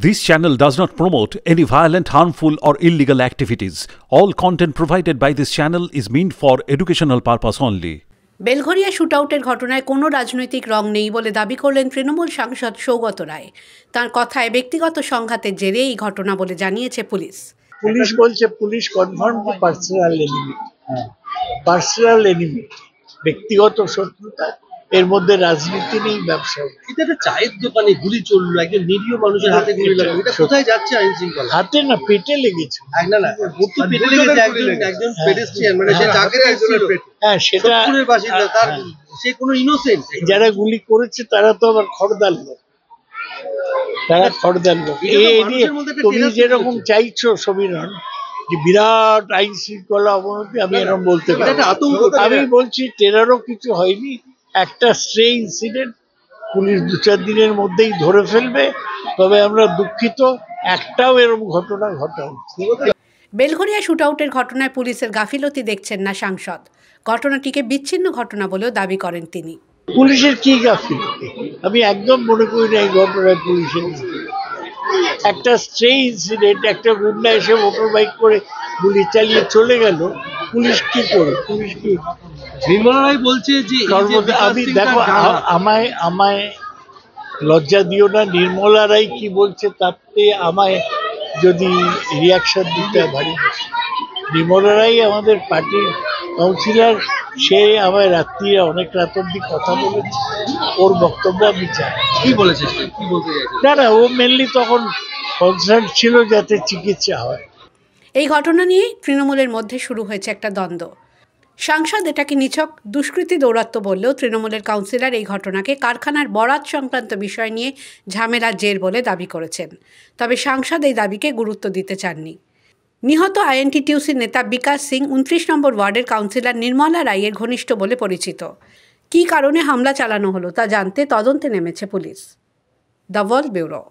This channel does not promote any violent, harmful, or illegal activities. All content provided by this channel is meant for educational purpose only. Belgharia শুটআউটের ঘটনায় কোনো রাজনৈতিক রং নেই বলে দাবি করলেন তৃণমূল সাংসদ সৌগত রায়। তার কথায় ব্যক্তিগত সংঘাতের জেরে এই ঘটনা বলে জানিয়েছে পুলিশ। পুলিশ বলছে পুলিশ কনফার্ম পার্সোনাল এনিমি, ব্যক্তিগত শত্রুতা, এর মধ্যে রাজনীতি নেই, ব্যবসা। এটা একটা চায়ের দোকানে গুলি চললো, একজন নিরীহ মানুষের হাতে গুলি লাগলো, এটা কোথায় যাচ্ছে আইন শৃঙ্খলা? হাতে না, পেটে লেগেছে। না পেটে লেগেছে, একজন পেডেস্ট্রিয়ান, মানে সে চাকরি একজনের পেটে। হ্যাঁ, সেটা বাসিন্দা, তার সে কোনো ইনোসেন্ট। যারা গুলি করেছে তারা তো আবার খড়দাল লোক, তুমি যেরকম চাইছো সমীরণ যে বিরাট আইন শৃঙ্খলা অবনতি, আমি এরকম বলতে পারি। আমি বলছি টেরারও কিছু হয়নি, একটা স্ট্রে ইনসিডেন্ট, পুলিশ 2-4 দিনের মধ্যেই ধরে ফেলবে। তবে আমরা দুঃখিত, একটাও এরকম ঘটনা ঘটায়নি। বেলঘরিয়া শুটআউটের ঘটনায় পুলিশের গাফিলতি দেখছেন না সাংসদ। ঘটনাটিকে বিচ্ছিন্ন ঘটনা বলেও দাবি করেন তিনি। পুলিশের কি গাফিলতি? আমি একদম মনে করি না এই ঘটনায় পুলিশের। একটা স্ট্রে ইনসিডেন্ট, একটা গুন্ডা এসে মোটর বাইক করে গুলি চালিয়ে চলে গেল, পুলিশ কি করে? পুলিশ কি নির্মলাই বলছে যে আমি দেখো, আমায় লজ্জা দিও না। নির্মলা রায় কি বলছে তাতে আমায় যদি রিয়াকশন দিতে ভারী। নির্মলা রায় আমাদের পার্টির কাউন্সিলর, সে আমায় রাত্রি অনেক রাত অব্দি কথা বলেছে, ওর বক্তব্য আমি চাই। কি বলেছে, কি বলতে চাইছে? না, ও মেনলি তখন কনসার্ন ছিল যাতে চিকিৎসা হয়। এই ঘটনা নিয়ে তৃণমূলের মধ্যে শুরু হয়েছে একটা দ্বন্দ্ব। সাংসদ এটাকে নিছক দুষ্কৃতী দৌরাত্ম্য বললেও তৃণমূলের কাউন্সিলর এই ঘটনাকে কারখানার বরাত সংক্রান্ত বিষয় নিয়ে ঝামেলার জের বলে দাবি করেছেন। তবে সাংসদ এই দাবিকে গুরুত্ব দিতে চাননি। নিহত আইএনটিটিউসি নেতা বিকাশ সিং 29 নম্বর ওয়ার্ডের কাউন্সিলর নির্মলা রায়ের ঘনিষ্ঠ বলে পরিচিত। কী কারণে হামলা চালানো হলো তা জানতে তদন্তে নেমেছে পুলিশ। The world bureau.